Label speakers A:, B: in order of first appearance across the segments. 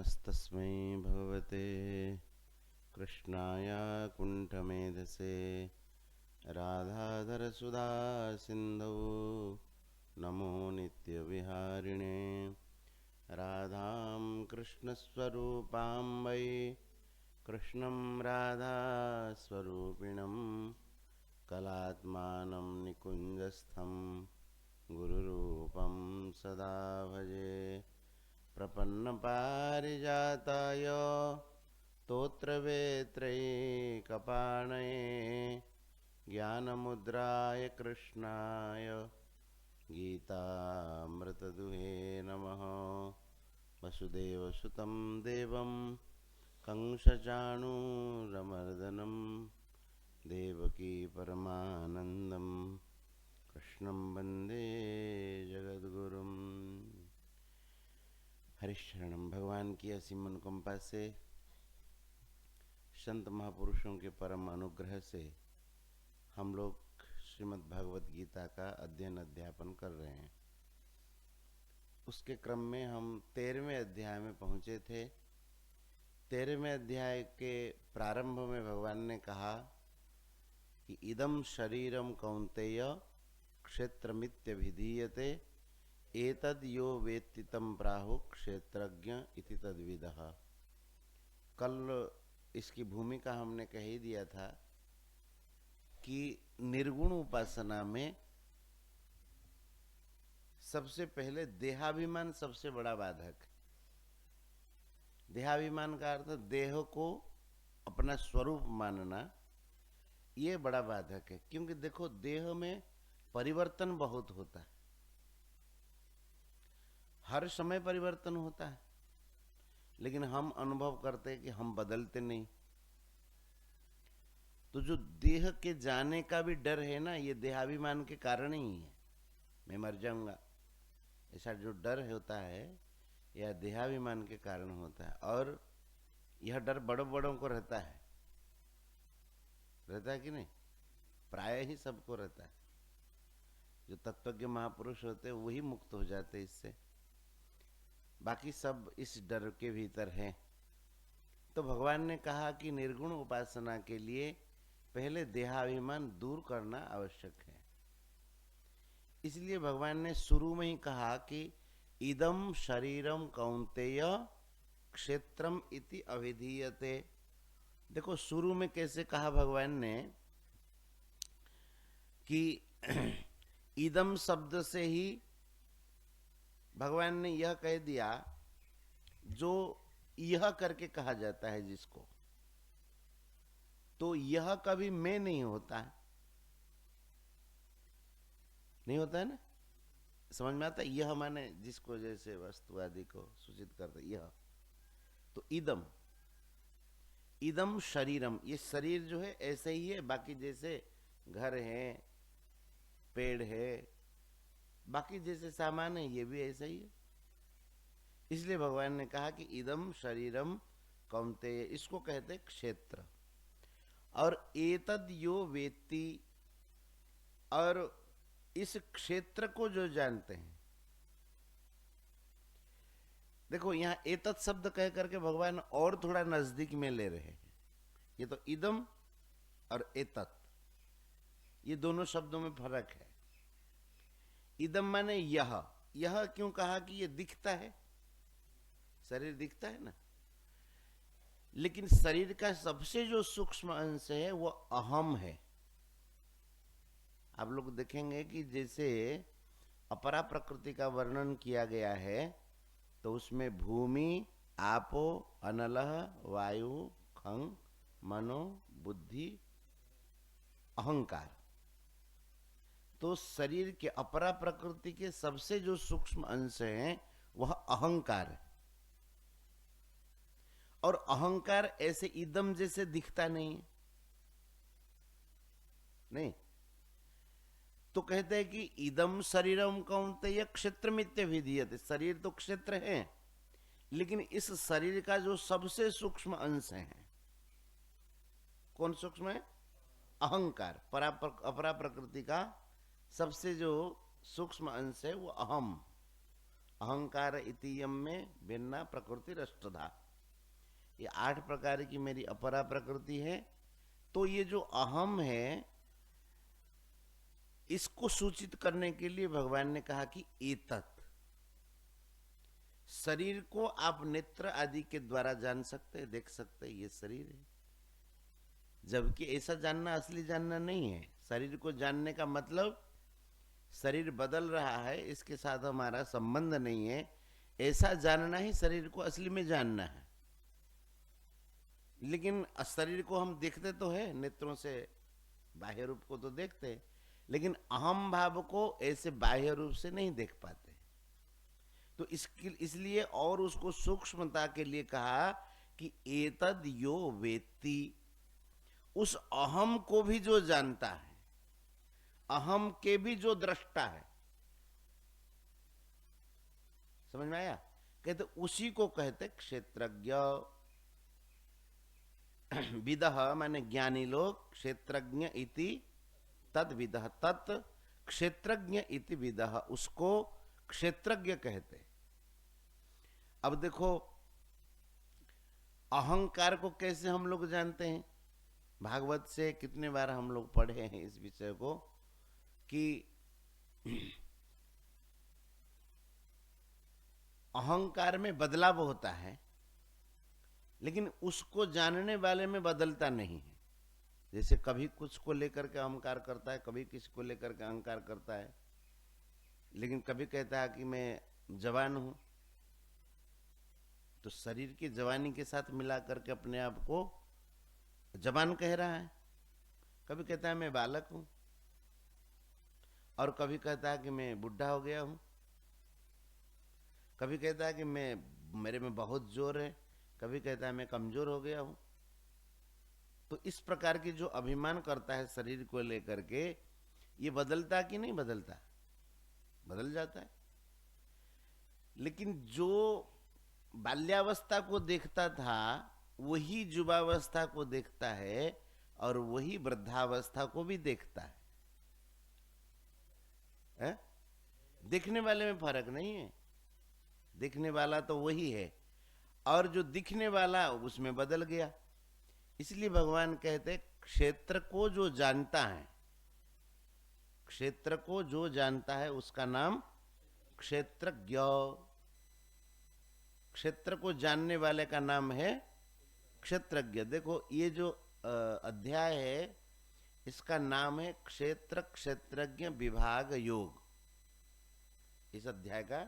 A: नमस्तस्मै भगवते कृष्णाय कुण्ठमेधसे राधाधरसुधा सिन्धौ नमो नित्यविहारिणे राधां कृष्णस्वरूपां वै कृष्णं राधास्वरूपिणं कलात्मानं निकुञ्जस्थं गुरुरूपं सदा भजे प्रपन्नपारिजाताय स्तोत्रवेत्रैकपाणये ज्ञानमुद्राय कृष्णाय गीतामृतदुहे नमः। वसुदेवसुतं देवं कंसचाणूरमर्दनं देवकी परमानन्दं कृष्णं वन्दे जगद्गुरुम्। हरिशरणम। भगवान की असीम अनुकंपा से, संत महापुरुषों के परम अनुग्रह से हम लोग श्रीमद् भागवत गीता का अध्ययन अध्यापन कर रहे हैं। उसके क्रम में हम 13वें अध्याय में पहुंचे थे। 13वें अध्याय के प्रारंभ में भगवान ने कहा कि इदम शरीरम कौन्तेय क्षेत्रमित्यभिधीयते एतद यो वेत्ति तं प्राहु क्षेत्रज्ञ इति तद्विदः। कल इसकी भूमिका हमने कह ही दिया था कि निर्गुण उपासना में सबसे पहले देहाभिमान सबसे बड़ा बाधक है। देहाभिमान का अर्थ देह को अपना स्वरूप मानना, ये बड़ा बाधक है। क्योंकि देखो, देह में परिवर्तन बहुत होता है, हर समय परिवर्तन होता है, लेकिन हम अनुभव करते हैं कि हम बदलते नहीं। तो जो देह के जाने का भी डर है ना, ये देहाभिमान के कारण ही है। मैं मर जाऊंगा, ऐसा जो डर होता है यह देहाभिमान के कारण होता है। और यह डर बड़ों बड़ों को रहता है कि नहीं? प्राय ही सबको रहता है। जो तत्वज्ञ महापुरुष होते हैं वही मुक्त हो जाते इससे, बाकी सब इस डर के भीतर हैं। तो भगवान ने कहा कि निर्गुण उपासना के लिए पहले देहाभिमान दूर करना आवश्यक है। इसलिए भगवान ने शुरू में ही कहा कि इदम शरीरम कौन्तेय क्षेत्रम इति अभिधीयते। देखो, शुरू में कैसे कहा भगवान ने कि इदम शब्द से ही भगवान ने यह कह दिया, जो यह करके कहा जाता है जिसको, तो यह कभी मैं नहीं होता है। नहीं होता है ना? समझ में आता है? यह माने जिसको जैसे वस्तु आदि को सूचित करते, यह तो इदम इदम शरीरम, ये शरीर जो है ऐसे ही है। बाकी जैसे घर है, पेड़ है, बाकी जैसे सामान है, ये भी ऐसा ही है। इसलिए भगवान ने कहा कि इदम शरीरम कौन्तेय, इसको कहते क्षेत्र। और एतद यो वेत्ति, और इस क्षेत्र को जो जानते हैं। देखो, यहां एतद शब्द कह करके भगवान और थोड़ा नजदीक में ले रहे हैं। ये तो इदम और एतद, ये दोनों शब्दों में फर्क है। इदम माने यह क्यों कहा कि ये दिखता है, शरीर दिखता है ना, लेकिन शरीर का सबसे जो सूक्ष्म अंश है वो अहम है। आप लोग देखेंगे कि जैसे अपरा प्रकृति का वर्णन किया गया है, तो उसमें भूमि, आपो, अनलः, वायु, खं, मनो, बुद्धि, अहंकार। तो शरीर के अपरा प्रकृति के सबसे जो सूक्ष्म अंश हैं वह अहंकार है। और अहंकार ऐसे इदम जैसे दिखता नहीं है। नहीं तो कहते हैं कि इदम शरीरम कौन्तेय क्षेत्रमित्य विधीयते। शरीर तो क्षेत्र है, लेकिन इस शरीर का जो सबसे सूक्ष्म अंश है, कौन सूक्ष्म है? अहंकार। अपरा प्रकृति का सबसे जो सूक्ष्म अंश है वो अहम। अहंकार इतियम में भिन्ना प्रकृति अष्टधा, ये 8 प्रकार की मेरी अपरा प्रकृति है। तो ये जो अहम है, इसको सूचित करने के लिए भगवान ने कहा कि एतत्, शरीर को आप नेत्र आदि के द्वारा जान सकते हैं, देख सकते हैं, ये शरीर है। जबकि ऐसा जानना असली जानना नहीं है। शरीर को जानने का मतलब शरीर बदल रहा है, इसके साथ हमारा संबंध नहीं है, ऐसा जानना ही शरीर को असली में जानना है। लेकिन शरीर को हम देखते तो है नेत्रों से, बाह्य रूप को तो देखते हैं, लेकिन अहम भाव को ऐसे बाह्य रूप से नहीं देख पाते। तो इसलिए और उसको सूक्ष्मता के लिए कहा कि एतद यो वेत्ति, उस अहम को भी जो जानता है, अहम के भी जो दृष्टा है। समझ में आया? कहते उसी को कहते क्षेत्रज्ञ। विदः माने ज्ञानी लोग, क्षेत्रज्ञ इति तद विदः, तत् क्षेत्रज्ञ इति विदः, उसको क्षेत्रज्ञ कहते। अब देखो अहंकार को कैसे हम लोग जानते हैं? भागवत से कितने बार हम लोग पढ़े हैं इस विषय को कि अहंकार में बदलाव होता है, लेकिन उसको जानने वाले में बदलता नहीं है। जैसे कभी कुछ को लेकर के अहंकार करता है, कभी किसी को लेकर के अहंकार करता है, लेकिन कभी कहता है कि मैं जवान हूं, तो शरीर की जवानी के साथ मिला करके अपने आप को जवान कह रहा है। कभी कहता है मैं बालक हूं, और कभी कहता है कि मैं बुढ़ा हो गया हूं, कभी कहता है कि मेरे में बहुत जोर है, कभी कहता है मैं कमजोर हो गया हूं। तो इस प्रकार की जो अभिमान करता है शरीर को लेकर के, ये बदलता कि नहीं बदलता? बदल जाता है। लेकिन जो बाल्यावस्था को देखता था वही युवावस्था को देखता है, और वही वृद्धावस्था को भी देखता है। दिखने वाले में फर्क नहीं है, दिखने वाला तो वही है, और जो दिखने वाला उसमें बदल गया। इसलिए भगवान कहते क्षेत्र को जो जानता है, क्षेत्र को जो जानता है उसका नाम क्षेत्रज्ञ। क्षेत्र को जानने वाले का नाम है क्षेत्रज्ञ। देखो ये जो अध्याय है, इसका नाम है क्षेत्र क्षेत्रज्ञ विभाग योग। इस अध्याय का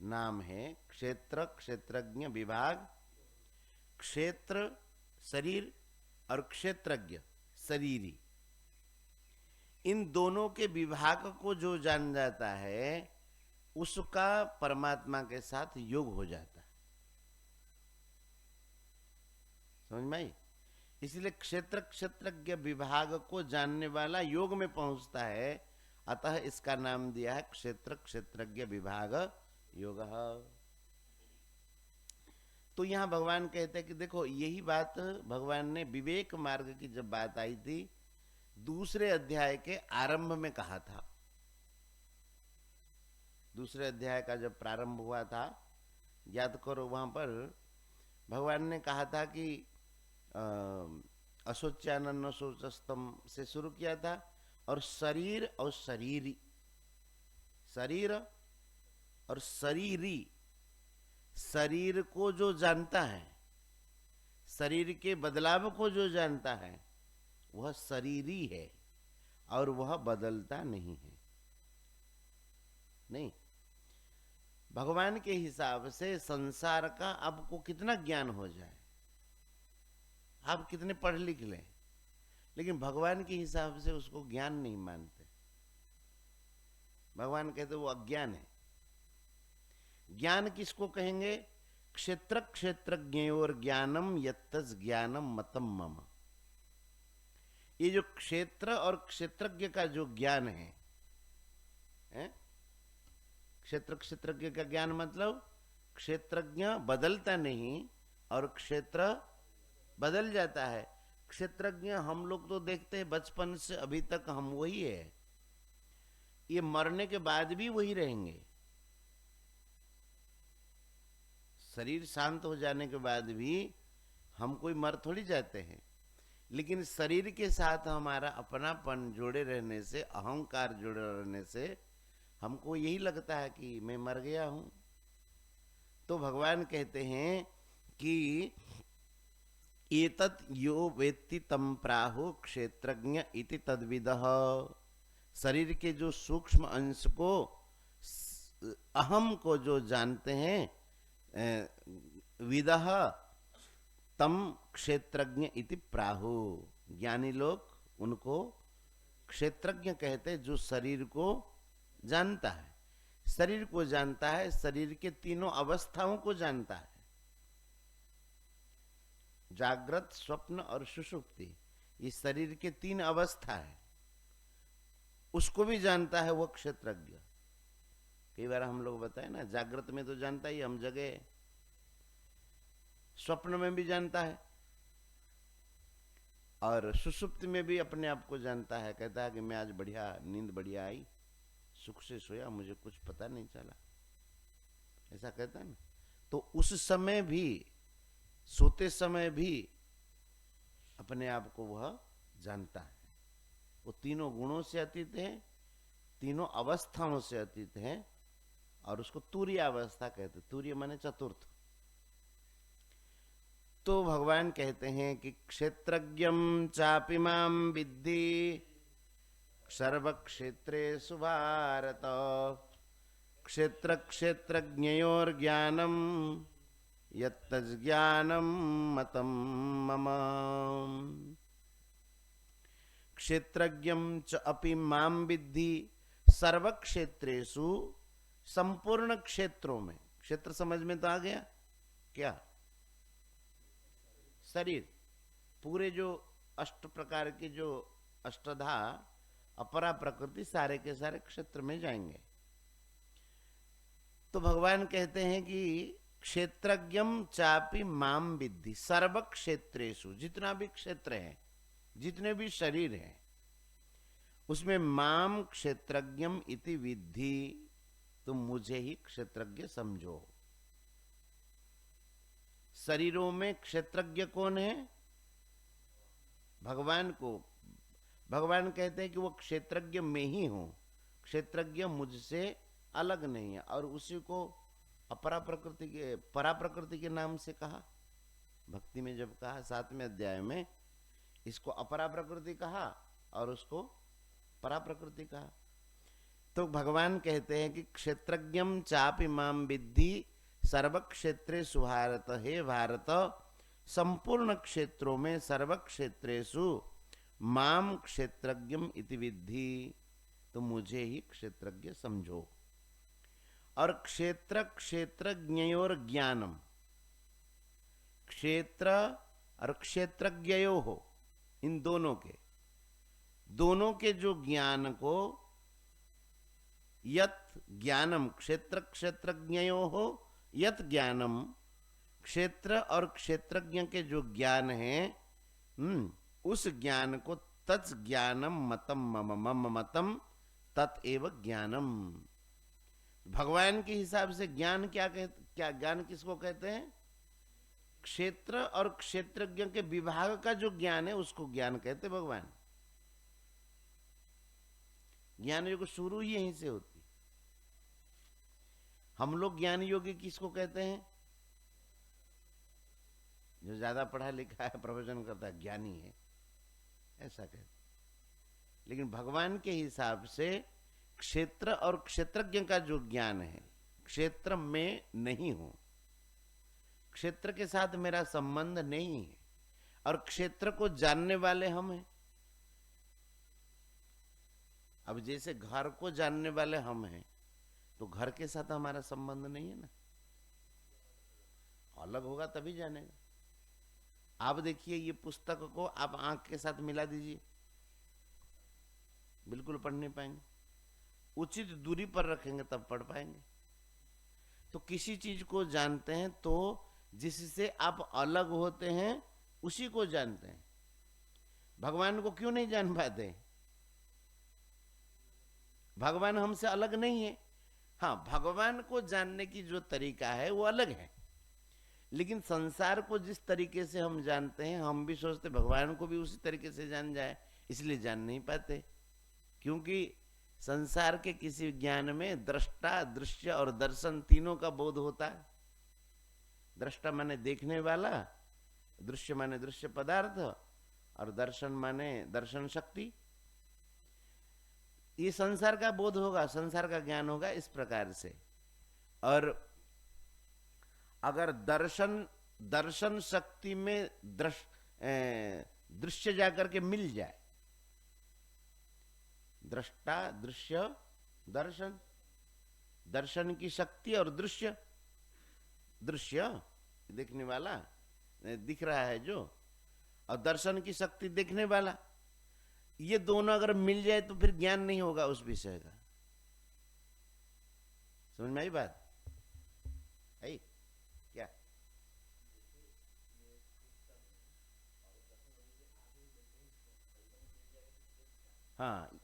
A: नाम है क्षेत्र क्षेत्रज्ञ विभाग। क्षेत्र शरीर और क्षेत्रज्ञ शरीरी, इन दोनों के विभाग को जो जान जाता है उसका परमात्मा के साथ योग हो जाता है। समझ में आई? इसलिए क्षेत्र क्षेत्रज्ञ विभाग को जानने वाला योग में पहुंचता है, अतः इसका नाम दिया है क्षेत्र क्षेत्रज्ञ विभाग योग। तो यहां भगवान कहते हैं कि देखो यही बात भगवान ने विवेक मार्ग की जब बात आई थी, दूसरे अध्याय के आरंभ में कहा था। दूसरे अध्याय का जब प्रारंभ हुआ था, याद करो, वहां पर भगवान ने कहा था कि अशोच्यानन शोचस्तम से शुरू किया था, और शरीर और शरीरी, शरीर और शरीरी, शरीर को जो जानता है, शरीर के बदलाव को जो जानता है, वह शरीरी है, और वह बदलता नहीं है। नहीं, भगवान के हिसाब से संसार का आपको कितना ज्ञान हो जाए, आप कितने पढ़ लिख लें, लेकिन भगवान के हिसाब से उसको ज्ञान नहीं मानते। भगवान कहते वो अज्ञान है। ज्ञान किसको कहेंगे? क्षेत्र क्षेत्रज्ञयोर ज्ञानम यत्तस् ज्ञानम मतम मम। ये जो क्षेत्र और क्षेत्रज्ञ का जो ज्ञान है, क्षेत्र क्षेत्रज्ञ का ज्ञान मतलब क्षेत्रज्ञ बदलता नहीं और क्षेत्र बदल जाता है। क्षेत्रज्ञ हम लोग तो देखते हैं बचपन से अभी तक हम वही है, ये मरने के बाद भी वही रहेंगे। शरीर शांत हो जाने के बाद भी हम कोई मर थोड़ी जाते हैं, लेकिन शरीर के साथ हमारा अपनापन जोड़े रहने से, अहंकार जोड़े रहने से हमको यही लगता है कि मैं मर गया हूं। तो भगवान कहते हैं कि एतत् यो वेत्ति तम प्राहु क्षेत्रज्ञ इति तद्विदः। शरीर के जो सूक्ष्म अंश को, अहम को जो जानते हैं, विदः तम क्षेत्रज्ञ इति प्राहु। ज्ञानी लोग उनको क्षेत्रज्ञ कहते हैं, जो शरीर को जानता है। शरीर को जानता है, शरीर के तीनों अवस्थाओं को जानता है, जागृत, स्वप्न और सुषुप्ति। ये शरीर के तीन अवस्था है, उसको भी जानता है वो क्षेत्रज्ञ। कई बार हम लोग बताए ना, जागृत में तो जानता ही हम जगे, स्वप्न में भी जानता है, और सुषुप्ति में भी अपने आप को जानता है। कहता है कि मैं आज बढ़िया नींद बढ़िया आई, सुख से सोया, मुझे कुछ पता नहीं चला, ऐसा कहता है ना। तो उस समय भी, सोते समय भी अपने आप को वह जानता है। वो तीनों गुणों से अतीत है, तीनों अवस्थाओं से अतीत है, और उसको तुरीय अवस्था कहते। तुरीय माने चतुर्थ। तो भगवान कहते हैं कि क्षेत्रज्ञम चापि मां विद्धि सर्व क्षेत्रेषु भारत, क्षेत्र क्षेत्रज्ञयोर ज्ञानम यत्तज्ज्ञानम मतम मम। क्षेत्रज्ञम च अपि मां विद्धि सर्व क्षेत्रेषु, संपूर्ण क्षेत्रों में। क्षेत्र समझ में तो आ गया क्या? शरीर, पूरे जो अष्ट प्रकार के जो अष्टधा अपरा प्रकृति, सारे के सारे क्षेत्र में जाएंगे। तो भगवान कहते हैं कि क्षेत्रज्ञम चापि मां विद्धि सर्व क्षेत्रेषु, जितना भी क्षेत्र है, जितने भी शरीर हैं, उसमें माम क्षेत्रज्ञम इति विद्धि, तुम मुझे ही क्षेत्रज्ञ समझो। शरीरों में क्षेत्रज्ञ कौन है? भगवान को। भगवान कहते हैं कि वो क्षेत्रज्ञ में ही हूं, क्षेत्रज्ञ मुझसे अलग नहीं है। और उसी को अपरा प्रकृति के, परा प्रकृति के नाम से कहा। भक्ति में जब कहा 7वें अध्याय में, इसको अपरा प्रकृति कहा और उसको परा प्रकृति कहा। तो भगवान कहते हैं कि क्षेत्रज्ञम चापि मां विद्धि सर्व क्षेत्रेषु भारत। हे भारत, संपूर्ण क्षेत्रों में, सर्व क्षेत्रेषु माम क्षेत्रज्ञम इति विद्धि, तो मुझे ही क्षेत्रज्ञ समझो। और क्षेत्र क्षेत्रज्ञयोर ज्ञानम, क्षेत्र और क्षेत्रज्ञयो हो, इन दोनों के जो ज्ञान को, यत ज्ञानम, क्षेत्र क्षेत्रज्ञयो हो यत ज्ञानम, क्षेत्र और क्षेत्रज्ञ के जो ज्ञान है, उस ज्ञान को, तत् ज्ञानम मतम मम, मम मतम तत्एव ज्ञानम। भगवान के हिसाब से ज्ञान क्या ज्ञान किसको कहते हैं? क्षेत्र और क्षेत्रज्ञ के विभाग का जो ज्ञान है उसको ज्ञान कहते भगवान। ज्ञान योग शुरू ही यहीं से होती। हम लोग ज्ञान योगी किसको कहते हैं? जो ज्यादा पढ़ा लिखा है, प्रवचन करता है, ज्ञानी है, ऐसा कहते। लेकिन भगवान के हिसाब से क्षेत्र और क्षेत्रज्ञ का जो ज्ञान है, क्षेत्र में नहीं हूं, क्षेत्र के साथ मेरा संबंध नहीं है, और क्षेत्र को जानने वाले हम हैं। अब जैसे घर को जानने वाले हम हैं, तो घर के साथ हमारा संबंध नहीं है ना, अलग होगा तभी जानेगा। आप देखिए, ये पुस्तक को आप आंख के साथ मिला दीजिए, बिल्कुल पढ़ नहीं पाएंगे। उचित दूरी पर रखेंगे तब पढ़ पाएंगे। तो किसी चीज को जानते हैं तो जिससे आप अलग होते हैं उसी को जानते हैं। भगवान को क्यों नहीं जान पाते? भगवान हमसे अलग नहीं है। हाँ, भगवान को जानने की जो तरीका है वो अलग है। लेकिन संसार को जिस तरीके से हम जानते हैं, हम भी सोचते भगवान को भी उसी तरीके से जान जाए, इसलिए जान नहीं पाते। क्योंकि संसार के किसी ज्ञान में दृष्टा, दृश्य और दर्शन तीनों का बोध होता है। दृष्टा माने देखने वाला, दृश्य माने दृश्य पदार्थ, और दर्शन माने दर्शन शक्ति। ये संसार का बोध होगा, संसार का ज्ञान होगा इस प्रकार से। और अगर दर्शन शक्ति में दृश्य जाकर के मिल जाए, दृष्टा, दृश्य, दर्शन, दर्शन की शक्ति और दृश्य, दृश्य देखने वाला दिख रहा है जो, और दर्शन की शक्ति देखने वाला, ये दोनों अगर मिल जाए तो फिर ज्ञान नहीं होगा उस विषय का। समझ में आई बात? आई क्या? हाँ,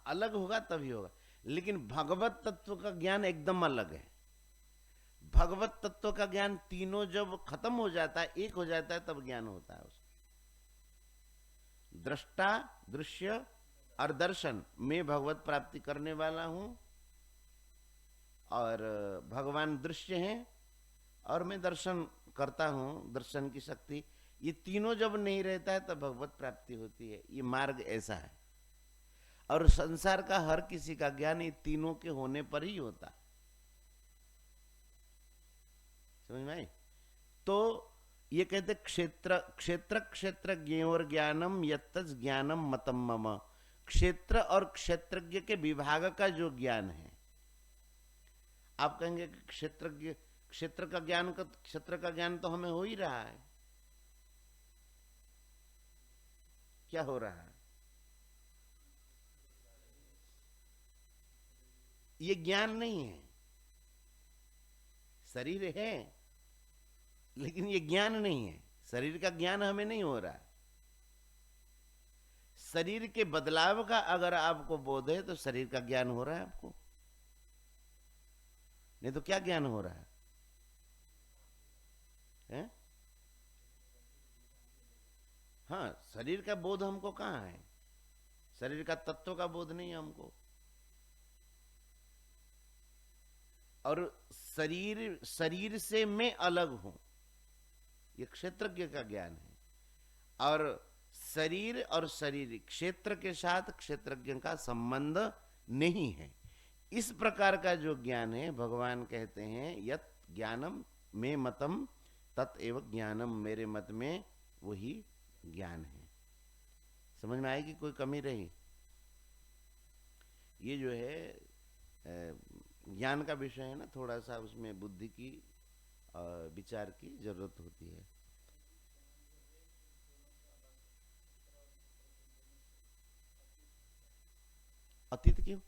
A: अलग होगा तभी होगा। लेकिन भगवत तत्व का ज्ञान एकदम अलग है। भगवत तत्व का ज्ञान तीनों जब खत्म हो जाता है, एक हो जाता है, तब ज्ञान होता है उसका। दृष्टा, दृश्य और दर्शन में भगवत प्राप्ति करने वाला हूं, और भगवान दृश्य हैं और मैं दर्शन करता हूं, दर्शन की शक्ति। ये तीनों जब नहीं रहता है तब भगवत प्राप्ति होती है। ये मार्ग ऐसा है। और संसार का हर किसी का ज्ञान ये तीनों के होने पर ही होता है। समझ में आई? तो ये कहते क्षेत्र क्षेत्र क्षेत्रज्ञ और ज्ञानम यत्तज ज्ञानम मतम मम। क्षेत्र और क्षेत्रज्ञ के विभाग का जो ज्ञान है, आप कहेंगे कि क्षेत्रज्ञ, क्षेत्र का ज्ञान का, क्षेत्र का ज्ञान तो हमें हो ही रहा है। क्या हो रहा है? ये ज्ञान नहीं है। शरीर है लेकिन ये ज्ञान नहीं है। शरीर का ज्ञान हमें नहीं हो रहा है। शरीर के बदलाव का अगर आपको बोध है तो शरीर का ज्ञान हो रहा है आपको, नहीं तो क्या ज्ञान हो रहा है? हाँ, शरीर का बोध हमको कहाँ है? शरीर का तत्व का बोध नहीं है हमको। और शरीर से मैं अलग हूं, ये क्षेत्रज्ञ का ज्ञान है। और शरीर और शरीर, क्षेत्र के साथ क्षेत्रज्ञ का संबंध नहीं है। इस प्रकार का जो ज्ञान है, भगवान कहते हैं यत ज्ञानम मे मतम तत्एव ज्ञानम, मेरे मत में वही ज्ञान है। समझ में आएगी? कोई कमी रही? ये जो है ज्ञान का विषय है ना, थोड़ा सा उसमें बुद्धि की विचार की जरूरत होती है। अतीत क्यों?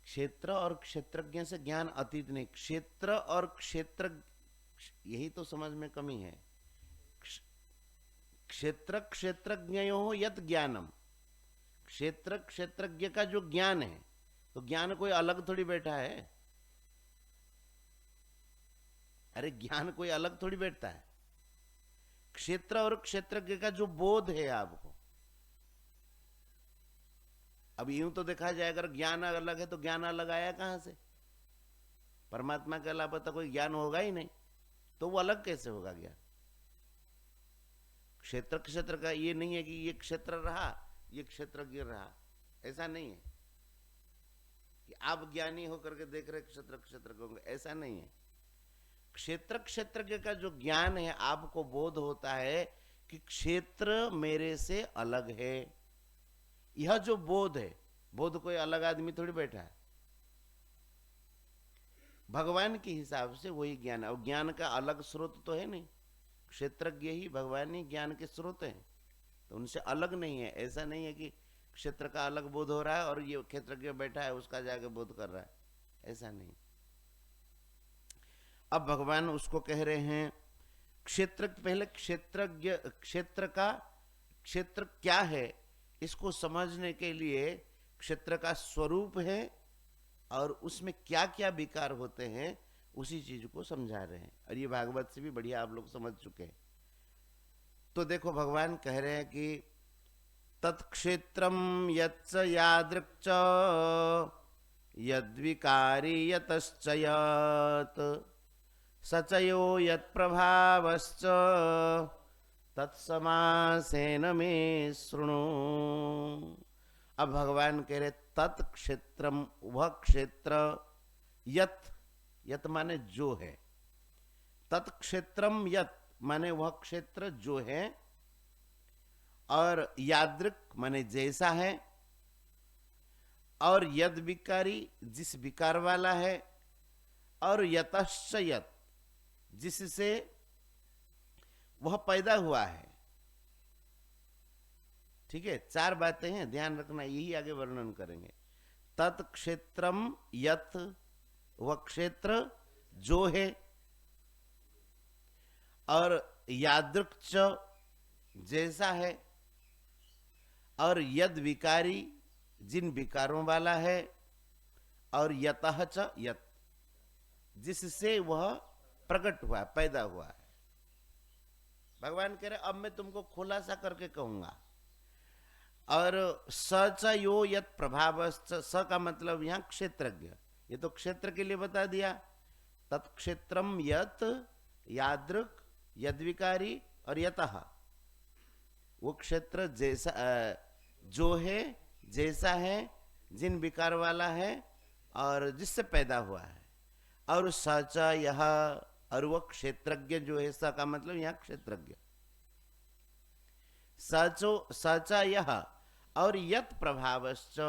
A: क्षेत्र और क्षेत्रज्ञ से ज्ञान अतीत नहीं। क्षेत्र और क्षेत्र, यही तो समझ में कमी है। क्षेत्र क्षेत्रज्ञयो यत ज्ञानम, क्षेत्र क्षेत्रज्ञ का जो ज्ञान है, तो ज्ञान कोई अलग थोड़ी बैठा है। अरे ज्ञान कोई अलग थोड़ी बैठता है। क्षेत्र और क्षेत्रज्ञ का जो बोध है आपको, अब यूं तो देखा जाए अगर ज्ञान अलग है तो ज्ञान अलग आया कहां से? परमात्मा के अलावा तो कोई ज्ञान होगा ही नहीं, तो वो अलग कैसे होगा ज्ञान? क्षेत्र क्षेत्र का ये नहीं है कि ये क्षेत्र रहा ये क्षेत्रज्ञ रहा, ऐसा नहीं है कि आप ज्ञानी होकर के देख रहे क्षेत्र क्षेत्र को, ऐसा नहीं है। क्षेत्र क्षेत्रज्ञ का जो ज्ञान है, आपको बोध होता है कि क्षेत्र मेरे से अलग है। यह जो बोध है, बोध कोई अलग आदमी थोड़ी बैठा है। भगवान के हिसाब से वही ज्ञान है, और ज्ञान का अलग स्रोत तो है नहीं। क्षेत्रज्ञ ही भगवान ही ज्ञान के स्रोत हैं, तो उनसे अलग नहीं है। ऐसा नहीं है कि क्षेत्र का अलग बोध हो रहा है और ये क्षेत्रज्ञ बैठा है उसका जाके बोध कर रहा है, ऐसा नहीं। अब भगवान उसको कह रहे हैं क्षेत्र, पहले क्षेत्रज्ञ, क्षेत्र का, क्षेत्र क्या है इसको समझने के लिए क्षेत्र का स्वरूप है और उसमें क्या क्या विकार होते हैं उसी चीज को समझा रहे हैं। और ये भागवत से भी बढ़िया आप लोग समझ चुके हैं। तो देखो भगवान कह रहे हैं कि तत्क्षेत्रम यत्स यादृक् यद्विकारी यतश्च यत् सचयो यत्प्रभावश्च तत्समासेन मे शृणु। अब भगवान कह रहे तत्क्षेत्रम, वह क्षेत्र, यत, यत माने जो है, तत्क्षेत्रम यत माने वह क्षेत्र जो है, और यादृक माने जैसा है, और यद विकारी जिस विकार वाला है, और यतश्च यत जिससे वह पैदा हुआ है। ठीक है, चार बातें हैं, ध्यान रखना, यही आगे वर्णन करेंगे। तत्क्षेत्रम यत, वह क्षेत्र जो है, और यादृक् जैसा है, और यद विकारी जिन विकारों वाला है, और यतः च यत जिससे वह प्रकट हुआ, पैदा हुआ है। भगवान कह रहे अब मैं तुमको खुलासा करके कहूंगा। और स यो यत प्रभाव, स का मतलब यहां क्षेत्रज्ञ, ये तो क्षेत्र के लिए बता दिया। तत्क्षेत्रम यत यादृक यद्विकारी और यतः, वो क्षेत्र जैसा जो है, जैसा है, जिन विकार वाला है, और जिससे पैदा हुआ है। और सच यह, और वह क्षेत्रज्ञ जो है, स का मतलब यहां क्षेत्रज्ञ, सच यह, और यत प्रभावश्च,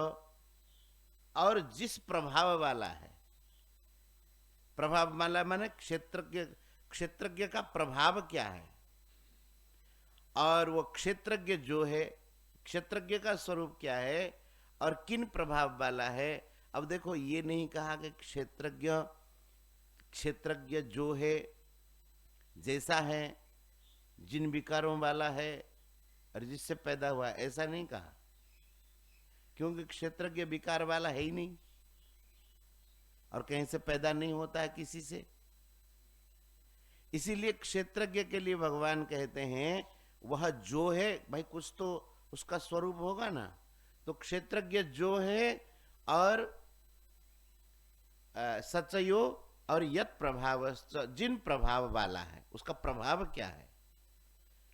A: और जिस प्रभाव वाला है, प्रभाव वाला माने क्षेत्रज्ञ, क्षेत्रज्ञ का प्रभाव क्या है, और वो क्षेत्रज्ञ जो है, क्षेत्रज्ञ का स्वरूप क्या है, और किन प्रभाव वाला है। अब देखो ये नहीं कहा कि क्षेत्रज्ञ, क्षेत्रज्ञ जो है, जैसा है, जिन विकारों वाला है, और जिससे पैदा हुआ, ऐसा नहीं कहा, क्योंकि क्षेत्रज्ञ विकार वाला है ही नहीं, और कहीं से पैदा नहीं होता है किसी से। इसीलिए क्षेत्रज्ञ के लिए भगवान कहते हैं वह जो है, भाई कुछ तो उसका स्वरूप होगा ना। तो क्षेत्रज्ञ जो है, और सचयो, और यत प्रभाव, जिन प्रभाव वाला है, उसका प्रभाव क्या है,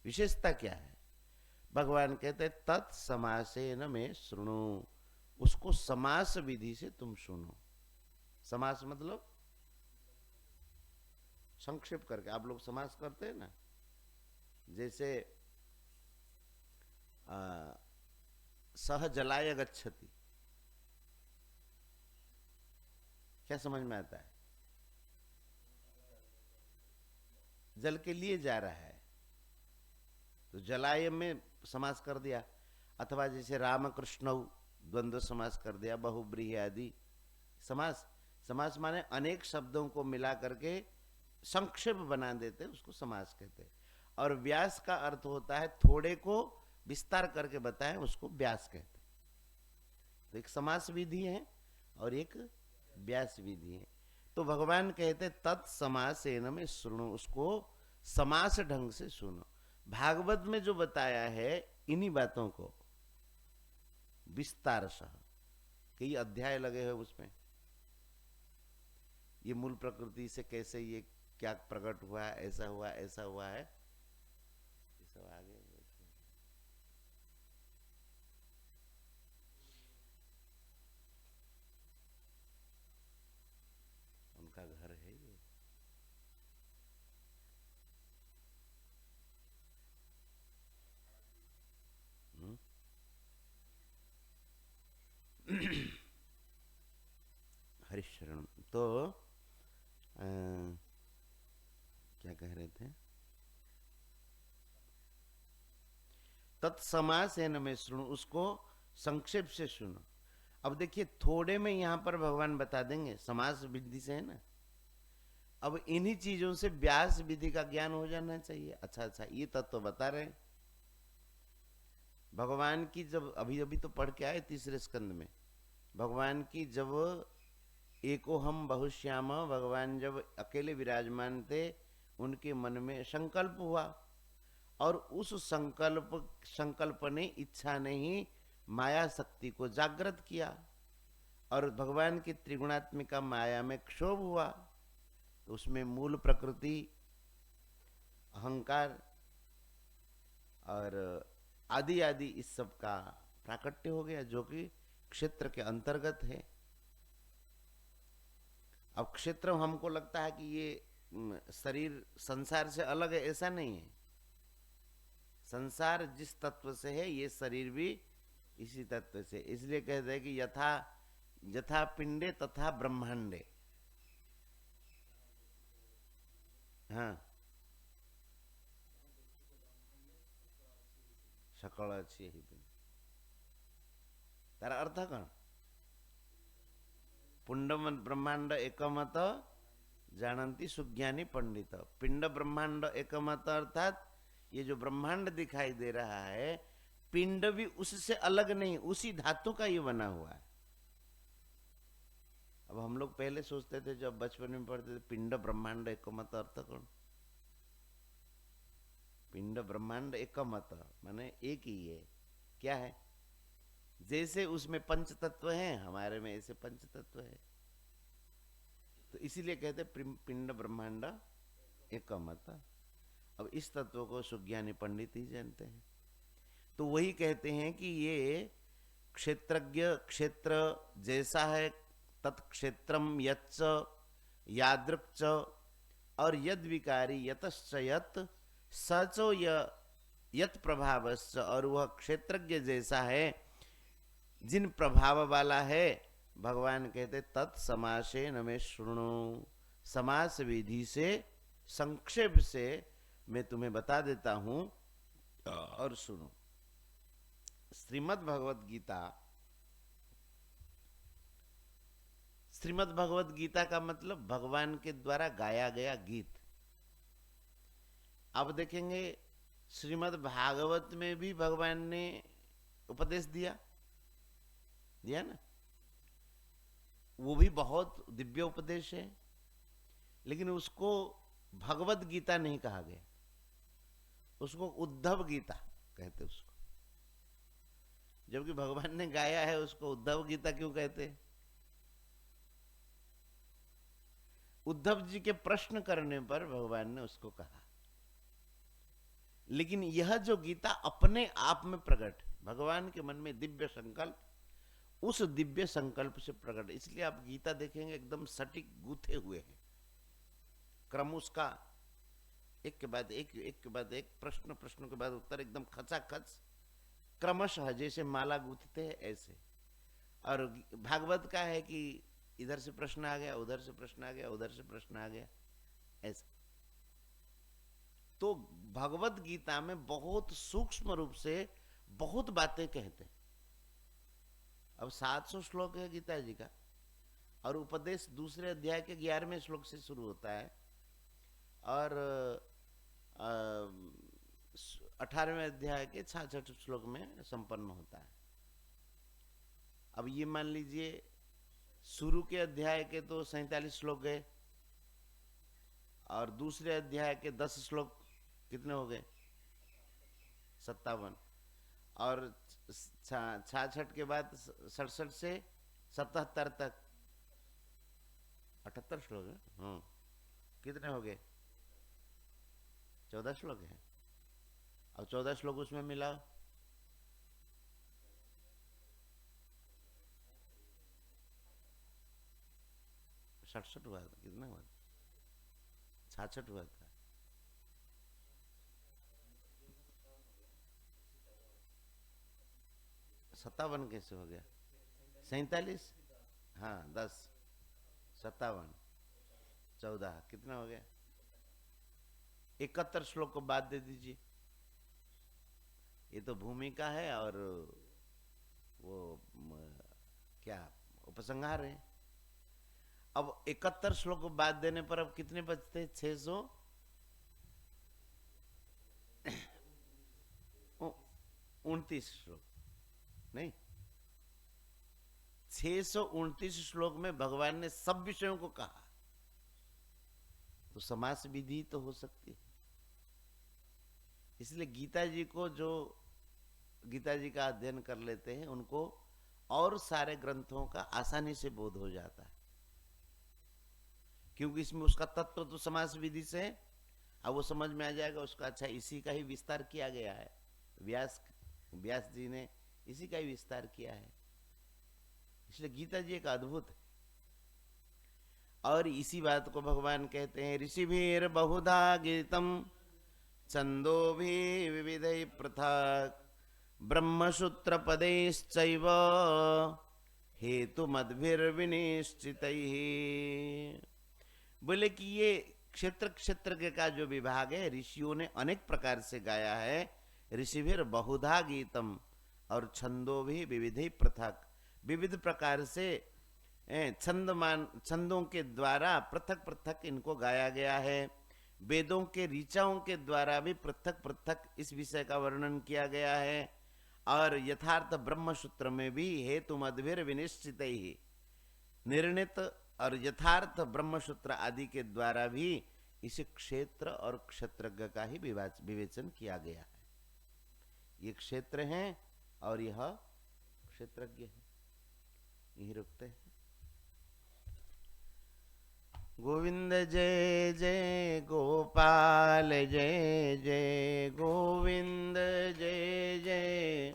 A: विशेषता क्या है। भगवान कहते हैं तत्समासेन में शृणु, उसको समास विधि से तुम सुनो। समास मतलब संक्षेप करके, आप लोग समास करते हैं ना, जैसे सह जलाय गच्छति, क्या समझ में आता है, जल के लिए जा रहा है, तो जलाय में समास कर दिया। अथवा जैसे राम कृष्ण द्वंद्व समास कर दिया, बहुब्रीहि आदि समास। समास माने अनेक शब्दों को मिला करके संक्षेप बना देते, उसको समास कहते हैं। और व्यास का अर्थ होता है थोड़े को विस्तार करके बताएं, उसको व्यास कहते हैं। तो एक समास विधि है और एक व्यास विधि है। तो भगवान कहते तत्समासेन में सुनो, उसको समास ढंग से सुनो। भागवत में जो बताया है इन्हीं बातों को विस्तार सह, कई अध्याय लगे हैं उसमें, ये मूल प्रकृति से कैसे ये क्या प्रकट हुआ, ऐसा हुआ, ऐसा हुआ है, ये सब आगे उनका घर है ये। हरिशरण। तो क्या कह रहे थे, तत्समासेन में सुनो, उसको संक्षेप से सुनो। अब देखिए थोड़े में यहां पर भगवान बता देंगे, समास विधि से है ना। अब इन्हीं चीजों से व्यास विधि का ज्ञान हो जाना चाहिए। अच्छा अच्छा, ये तत्व तो बता रहे हैं भगवान की। जब अभी अभी तो पढ़ के आए तीसरे स्कंद में, भगवान की जब एको हम बहुश्याम, भगवान जब अकेले विराजमान थे उनके मन में संकल्प हुआ और उस संकल्प ने, इच्छा ने ही माया शक्ति को जागृत किया और भगवान की त्रिगुणात्मिका माया में क्षोभ हुआ। तो उसमें मूल प्रकृति, अहंकार और आदि आदि इस सब का प्राकट्य हो गया, जो कि क्षेत्र के अंतर्गत है। अब क्षेत्र हमको लगता है कि ये शरीर संसार से अलग है, ऐसा नहीं है। संसार जिस तत्व से है, ये शरीर भी इसी तत्व से। इसलिए कहते हैं कि यथा यथा पिंडे तथा ब्रह्मांडे। हाँ, सकल अच्छी ही तारा अर्थ कण पुंड ब्रह्मांड एकमत जानती सुज्ञानी पंडित। पिंड ब्रह्मांड एकमत अर्थात ये जो ब्रह्मांड दिखाई दे रहा है, पिंड भी उससे अलग नहीं, उसी धातु का ये बना हुआ है। अब हम लोग पहले सोचते थे जब बचपन में पढ़ते थे, पिंड ब्रह्मांड एकमत अर्थ कौन? पिंड ब्रह्मांड एकमत माने एक ही है। क्या है? जैसे उसमें पंच तत्व हैं, हमारे में ऐसे पंच तत्व है। तो इसीलिए कहते पिंड ब्रह्मांड एकमत। अब इस तत्व को सुज्ञानी पंडित ही जानते हैं। तो वही कहते हैं कि ये क्षेत्रज्ञ क्षेत्र जैसा है, तत्क्षेत्रम यच्च यादृक् च, और यद विकारी यतश्च यत् सचो यत प्रभावश्च, और वह क्षेत्रज्ञ जैसा है जिन प्रभाव वाला है। भगवान कहते तत्समासे न में शृणु, समास विधि से संक्षेप से मैं तुम्हें बता देता हूं और सुनो। श्रीमद् भगवत गीता, श्रीमद् भगवत गीता का मतलब भगवान के द्वारा गाया गया गीत। अब देखेंगे श्रीमद् भागवत में भी भगवान ने उपदेश दिया ना, वो भी बहुत दिव्य उपदेश है, लेकिन उसको भगवत गीता नहीं कहा गया, उसको उद्धव गीता कहते उसको। जबकि भगवान ने गाया है उसको उद्धव गीता क्यों कहते? उद्धव जी के प्रश्न करने पर भगवान ने उसको कहा। लेकिन यह जो गीता अपने आप में प्रकट है, भगवान के मन में दिव्य संकल्प, उस दिव्य संकल्प से प्रकट। इसलिए आप गीता देखेंगे एकदम सटीक गूथे हुए हैं, क्रम उसका एक के बाद एक, एक के बाद एक, प्रश्न प्रश्न के बाद उत्तर, एकदम खचाखच क्रमशः जैसे माला गूंथते हैं ऐसे। और भागवत का है कि इधर से प्रश्न आ गया, उधर से प्रश्न आ गया, उधर से प्रश्न आ गया, ऐसा। तो भगवत गीता में बहुत सूक्ष्म रूप से बहुत बातें कहते हैं। अब 700 श्लोक है गीता जी का, और उपदेश दूसरे अध्याय के 11वें श्लोक से शुरू होता है और 18वें अध्याय के 66 श्लोक में संपन्न होता है। अब ये मान लीजिए शुरू के अध्याय के तो 47 श्लोक गए, और दूसरे अध्याय के 10 श्लोक कितने हो गए? 57, और 66 के बाद 67 से 77 तक 78 श्लोक है। हाँ, कितने हो गए? 14 श्लोक है। अब 14 श्लोक उसमें मिलाओ, 67 हुआ था, कितना हुआ? 66 हुआ था। सत्तावन कैसे हो गया? 47, हाँ 10, 57, 14, कितना हो गया? 71 श्लोक को बाद दे दीजिए। ये तो भूमिका है और वो क्या उपसंहार है। अब 71 श्लोक को बाद देने पर अब कितने बचते? 629 श्लोक, नहीं 629 श्लोक में भगवान ने सब विषयों को कहा, तो समास विधि तो हो सकती है। इसलिए गीता जी को जो गीता जी का अध्ययन कर लेते हैं उनको और सारे ग्रंथों का आसानी से बोध हो जाता है, क्योंकि इसमें उसका तत्व तो समास विधि से है। अब वो समझ में आ जाएगा उसका, अच्छा इसी का ही विस्तार किया गया है, व्यास जी ने इसी का ही विस्तार किया है। इसलिए गीता जी एक अद्भुत है। और इसी बात को भगवान कहते हैं, ऋषिभिर बहुधा गीतम छंदो भी विविधै पृथक ब्रह्मसूत्र पदैश्चैव हेतु मद्भिर्विनिश्चितैः। बोले कि ये क्षेत्र क्षेत्र का जो विभाग है, ऋषियों ने अनेक प्रकार से गाया है। ऋषिभिर बहुधा गीतम, और छंदो भी विविधै पृथक, विविध प्रकार से छंदों के द्वारा पृथक पृथक इनको गाया गया है। वेदों के ऋचाओं के द्वारा भी पृथक पृथक इस विषय का वर्णन किया गया है। और यथार्थ ब्रह्मसूत्र में भी हेतु मद्भिर विनिश्चित ही निर्णित और यथार्थ ब्रह्मसूत्र आदि के द्वारा भी इस क्षेत्र और क्षेत्रज्ञ का ही विवेचन किया गया है। ये क्षेत्र है और यह क्षेत्रज्ञ है। यही रुकते हैं। गोविंद जय जय गोपाल जय जय गोविंद जय जय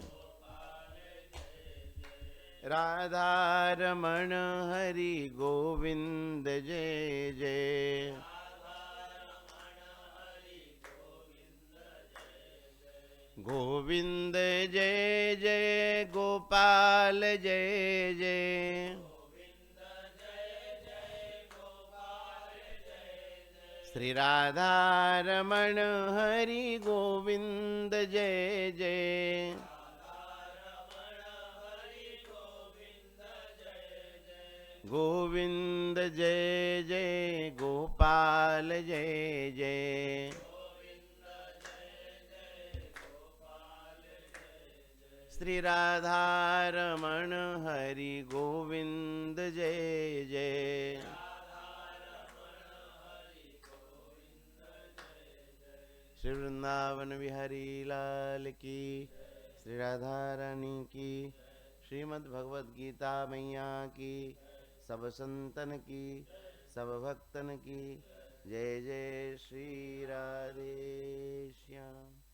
A: राधा रमण हरि गोविंद जय जय गोविंद जय जय गोपाल जय जय श्री राधा रमण हरि गोविंद जय जय गोविंद जय जय गोपाल जय जय श्री राधा रमण हरि गोविंद जय जय श्री वृंदावन बिहारी लाल की, श्री राधा रानी की, श्रीमद् भगवद गीता मैया की, सब संतन की, सब भक्तन की जय जय। श्री राधे श्याम।